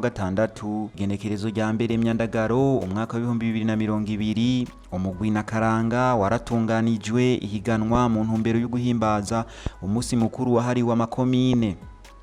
gatandatu igenekerezo rya mbere Myandagaro umwaka wa 2020 umugwi na Karanga waratunganijwe ihiganwa mu ntumbero yo guhimbaza umunsi mukuru wahariwe amakomine.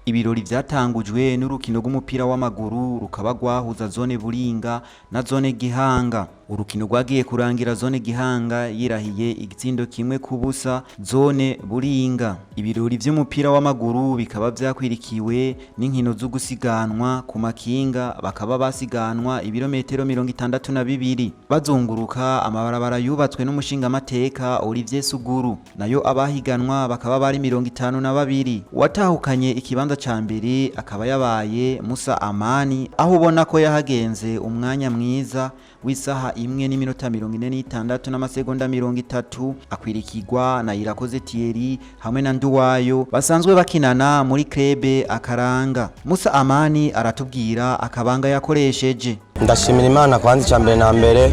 Ibirori vyatangujwe n'urukino rw'umupira w'amaguru rukaba rwahuza zone Buringa na zone Gihanga. Urukino rwagiye kurangira zone Gihanga yirahiye igitsindo kimwe kubusa zone Buringa. Ibirori vy'umupira w'amaguru bikaba vyakwirikiwe n'inkino zo gusiganwa ku makinga, bakaba basiganwa ibirometero 62 bazunguruka amabarabara yubatswe n'umushinga amateka Olivier Suguru. Nayo abahiganwa bakaba bari 52. Watahukanye ikibanza ca mbere akaba yabaye Musa Amani, aho ubona ko yahagenze umwanya mwiza w'isaha 1:46 n'amasegonda 30, akwirikirwa na Irakoze Thierry hamwe na Nduwayo basanzwe bakinana muri Krebe Akaranga. Musa Amani aratubwira akabanga yakoresheje. Ndashimira Imana kwanza cyambere na mbere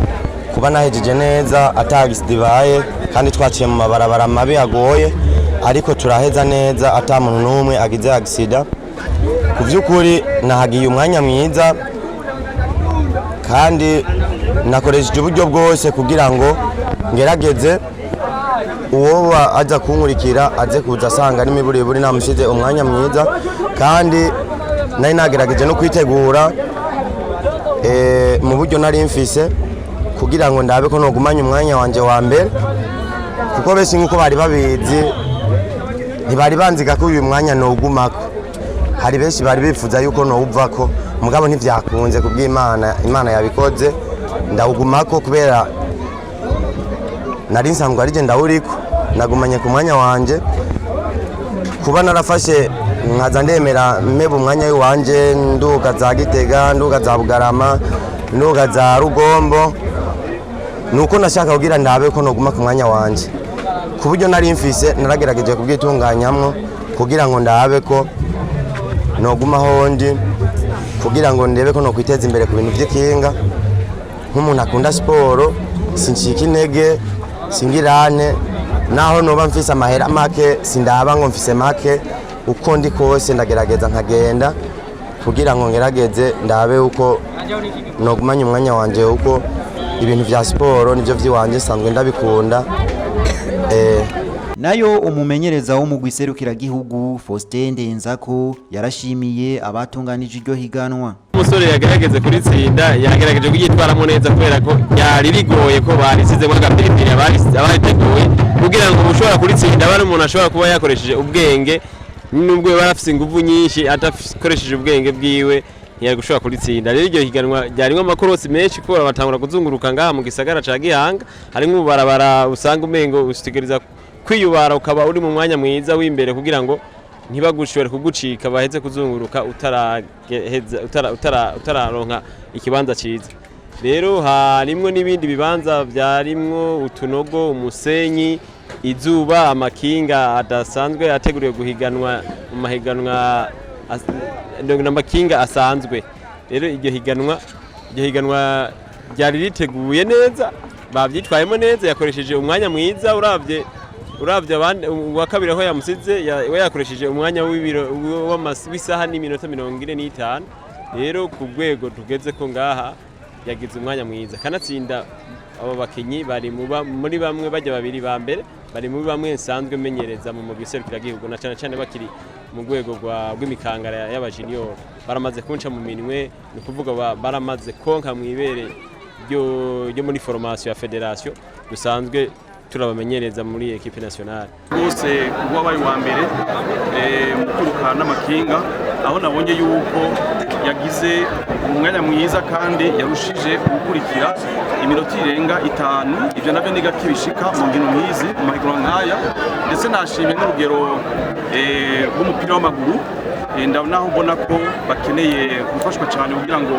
kuba nahejeje neza atagisidibaye kandi twaciye mu mabarabara mabi agoye, ariko turaheza neza ata muntu numwe agize agisida. Kuvyukuri nahagiye umwanya mwiza kandi nakoresheje uburyo bwose kugira ngo ngerageze uwo aza kunkurikira aze kuza asanga n'imiburiburi namushize umwanya mwiza, kandi nari nagerageje no kwitegura mu buryo nari mfise kugira ngo ndabe ko nogumanya umwanya wanje wa mbere, kuko bese nkuko bari babizi ntibari banziga ko uyu mwanya nogumako. Hari benshi bari bifuza yuko nowuvako, mugabo ntivyakunze kubw'Imana. Imana yabikoze ndawugumako kubera nari nsanzwe arije ndawuriko, nagumanye ku mwanya wanje. Kuba narafashe nkaza ndemera mebe umwanya wanje nduga za Gitega, nduga za Bugarama, nduga za Rugombo, nuko nashaka kugira ndabe ko noguma ku mwanya wanje. Ku buryo nari mfise naragerageje kubwitunganyamwo kugira ngo ndabe ko noguma hondi, kugira ngo ndebe ko nokwiteza imbere ku bintu by'ikinga. Nk'umuntu akunda siporo sinshika intege singirane, naho noba mfise amahera make sindaba ngo mfise make. Uko ndi kose ndagerageza nkagenda kugira ngo ngerageze ndabe uko nogumanya umwanya wanje, uko ibintu vya siporo nivyo vyiwanje sanzwe ndabikunda. Nayo umumenyereza wo mu gwiserukira gihugu Faustin Ndenzako yarashimiye abatunganije iryo higanwa. Umusore yagerageze kuritsinda, yagerageje kugitwaramo neza kubera ko yari bigoye ko barisize muri gapiripiri abariteguye kugira ngo ushobora kuritsinda bari umuntu ashobora kuba yakoresheje ubwenge, nubwo barafise ingufu nyinshi atakoresheje ubwenge bwiwe ntiyari gushobora kuritsinda. Rero iryo higanwa ryarimo amakorosi menshi ko batangura kuzunguruka ngaha mu gisagara ca Gihanga, harimo ubarabara usanga umengo usitegeriza kwiyubara ukaba uri mu mwanya mwiza w'imbere kugira ngo ntibagushobore kugucika baheze kuzunguruka utararonka ikibanza ciza. Rero harimwo n'ibindi bibanza byarimwo utunogo, umusenyi, izuba, amakinga adasanzwe ateguriwe guhiganwa mu mahiganwa n'amakinga asanzwe. Rero iryo higanwa ryari riteguye neza, bavyitwayemo neza, yakoresheje umwanya mwiza. Uravye abandi wa kabiri aho yamusize yakoresheje umwanya w'isaha n'iminota 45. Rero ku rwego tugeze ko ngaha yagize umwanya mwiza, kanatsinda abo bakinyi bari muri bamwe bajya babiri ba mbere, bari muri bamwe nsanzwe menyereza mu giserukira gihugu, na cyane bakiri mu rwego rw'imikangara y'abajunior. Baramaze kunca mu minwe, ni kuvuga baramaze konka mu ibere ryo muri formation ya federation dusanzwe turabamenyereza muri equipe nationale. Bose wabaye wa mbere mu kwiruka n'amakinga, aho nabonye yuko yagize umwanya mwiza kandi yarushije gukurikira iminota irenga 5. Ivyo navyo nigati bishika mu nkino nk'izi mu mahiganwa nkaya, ndetse nashimye n'urugero rw'umupira w'amaguru. Naho mbona ko bakeneye gufashwa cyane kugira ngo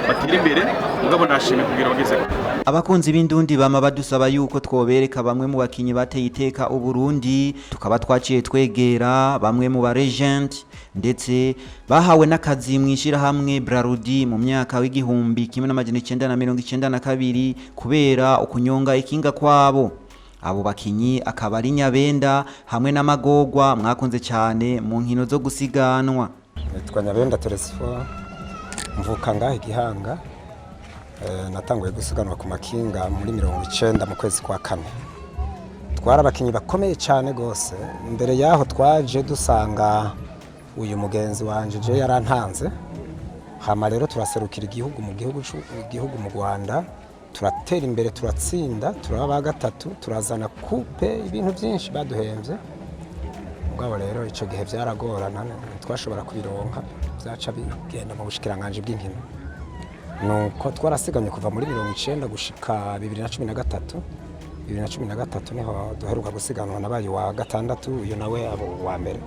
batere imbere, mugabo nashimye kugira bageze. Abakunzi b'indundi bama badusaba yuko twobereka bamwe mu bakinyi bateye iteka Uburundi, tukaba twaciye twegera bamwe mu ba regent ndetse bahawe n'akazi mwishira hamwe Brarudi mu myaka w'igihumbi 1992 kubera ukunyonga ikinga kwabo. Abo bakinyi akaba ari Nyabenda hamwe n'Amagorwa mwakunze cyane mu nkino zo gusiganwa. Nyabenda Teresfo mvuka ngahe Gihanga, natanguye gusiganwa ku makinga muri 19 mu kwezi kwa kane. Twari abakinyi bakomeye cyane gose. Mbere yaho twaje dusanga uyu mugenzi wanje je yarantanze, hama rero turaserukira igihugu mu Rwanda, turatera imbere, turatsinda, turaba gatatu, turazana coupe, ibintu byinshi baduhemvye. Mugabo rero ico gihe byaragorana, twashobora kubironka, byaca bigenda mu bushikiranganje bw'inkino. Nuko twarasigamye kuva muri 19 gushika 2013. 2013 niho duheruka gusiganwa nabaye wa gatandatu, uyu nawe abo wa mbere.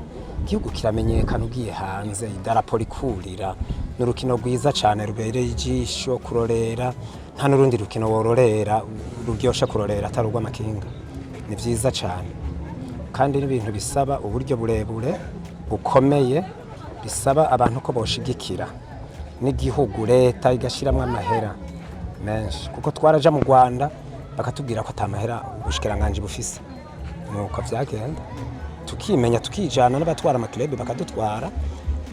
Igihugu kiramenyekana ugiye hanze, idarapo rikurira, n'urukino rwiza cyane rubereye ijisho kurorera, nta n'urundi rukino wororera ruryosha kurorera atari urw'amakinga. Ni byiza cyane kandi n'ibintu bisaba uburyo burebure bukomeye, bisaba abantu ko boshigikira n'igihugu, leta igashiramwe amahera menshi, kuko twaraja mu Rwanda bakatubwira ko atamahera ubushikiranganje bufise. Nuko vyagenda tukimenya, tukijana n'abatwara amaklebe bakadutwara,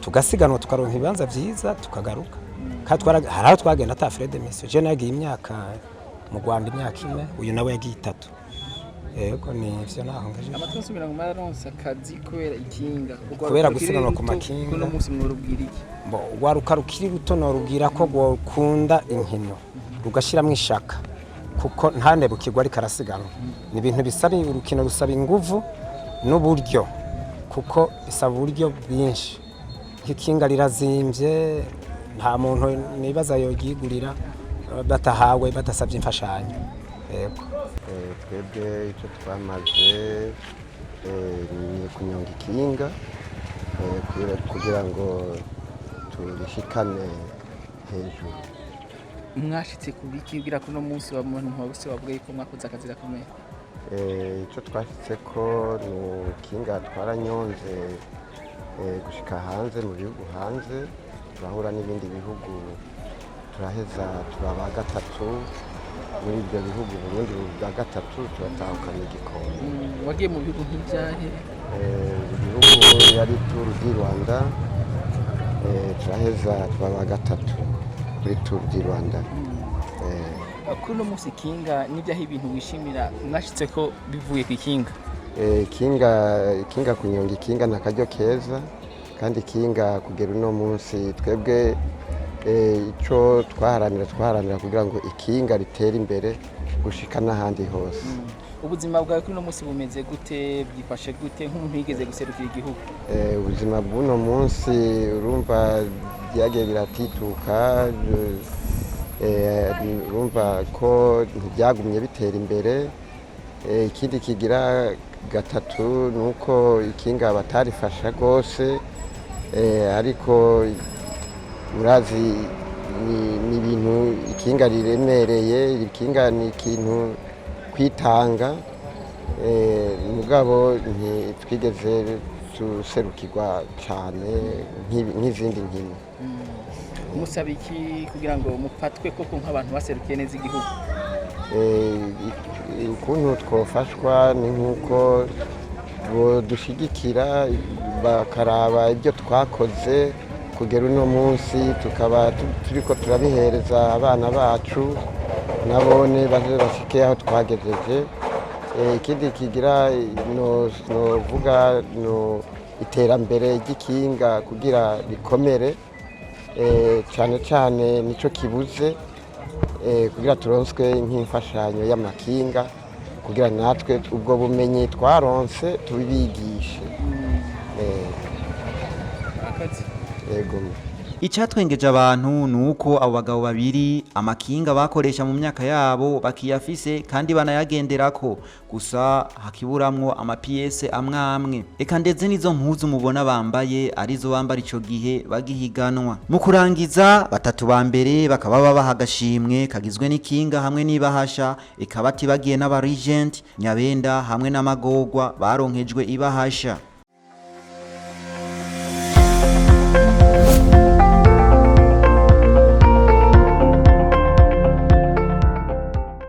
tugasiganwa, tukaronka ibibanza vyiza, tukagaruka. Kandi haraho twagenda ata Fred Mission. Je nagiye imyaka mu Rwanda imyaka 4, uyu nawe yagiye 3. Yego ni ivyo naho ngaje. Amatwasubira ngo maronse akazi kubera ikinga. Kubera gusiganwa ku makinga. Kuno munsi mwurubwira iki? Bo waruka rukiri ruto no rubwira ko gukunda inkino, rugashiramwe ishaka, kuko ntane bukigwa ari karasiganwa. Ni ibintu bisaba urukino, rusaba inguvu n'uburyo, kuko bisaba uburyo bwinshi. Ikinga rirazimvye, nta muntu nibaza yogigurira batahawe badasabye imfashanyo. Yego. Twebwe icyo twamaze ni kunyonga ikinga kugira ngo turishikane hejuru. Mwashitse kubikibwira ko no munsi wa muntu wose wavuga ko mwakoze akazi gakomeye. Icyo twashitse ko ni ikinga twaranyonze gushika hanze, mu bihugu hanze, turahura n'ibindi bihugu, turaheza turaba gatatu muri ibyo bihugu. Burundi bwa gatatu turatahukana igikombe. Wagiye mu bihugu nk'ibyahe? Ibihugu yari Tour du Rwanda, turaheza turaba gatatu kuri Tour du Rwanda. Kuri no munsi kinga n'ibyahe ibintu wishimira mwashitse ko bivuye ku kinga? Kinga kunyonga ikinga nakaryo keza, kandi kinga kugera uno munsi twebwe icyo twaharanira kugira ngo ikinga ritere imbere gushika n'ahandi hose. Ubuzima bwawe kuri no munsi bumeze gute, byifashe gute nk'umuntu yigeze guserukira igihugu? Ubuzima bw'uno munsi urumva byagiye biratituka, urumva ko ntibyagumye bitera imbere. Ikindi kigira gatatu nuko ikinga batarifasha rwose, ariko urazi ni ibintu ikinga riremereye. Ikinga ni ikintu kwitanga, mugabo ntitwigeze duserukirwa cyane nk'izindi nkino. Musaba iki kugira ngo mufatwe koko nk'abantu baserukiye neza igihugu? Ukuntu twofashwa ni nk'uko dushigikira, bakaraba ibyo twakoze kugera uno munsi, tukaba turiko turabihereza abana bacu nabone bashike aho twagejeje. Ikindi kigira novuga no iterambere ry'ikinga kugira rikomere, cyane cyane nico kibuze, kugira turonswe nk'imfashanyo y'amakinga, kugira natwe ubwo bumenyi twaronse tubibigishe. Yego. Icatwengeje abantu nuko abo bagabo babiri amakinga bakoresha mu myaka yabo bakiyafise kandi banayagenderako, gusa hakiburamwo amapiyese amwamwe. Eka ndetse nizo mpuzu mubona bambaye arizo bambara ico gihe bagihiganwa. Mu kurangiza, batatu ba mbere bakaba babaha agashimwe kagizwe n'ikinga hamwe n'ibahasha, eka batibagiye n'aba regent Nyabenda hamwe n'amagorwa baronkejwe ibahasha.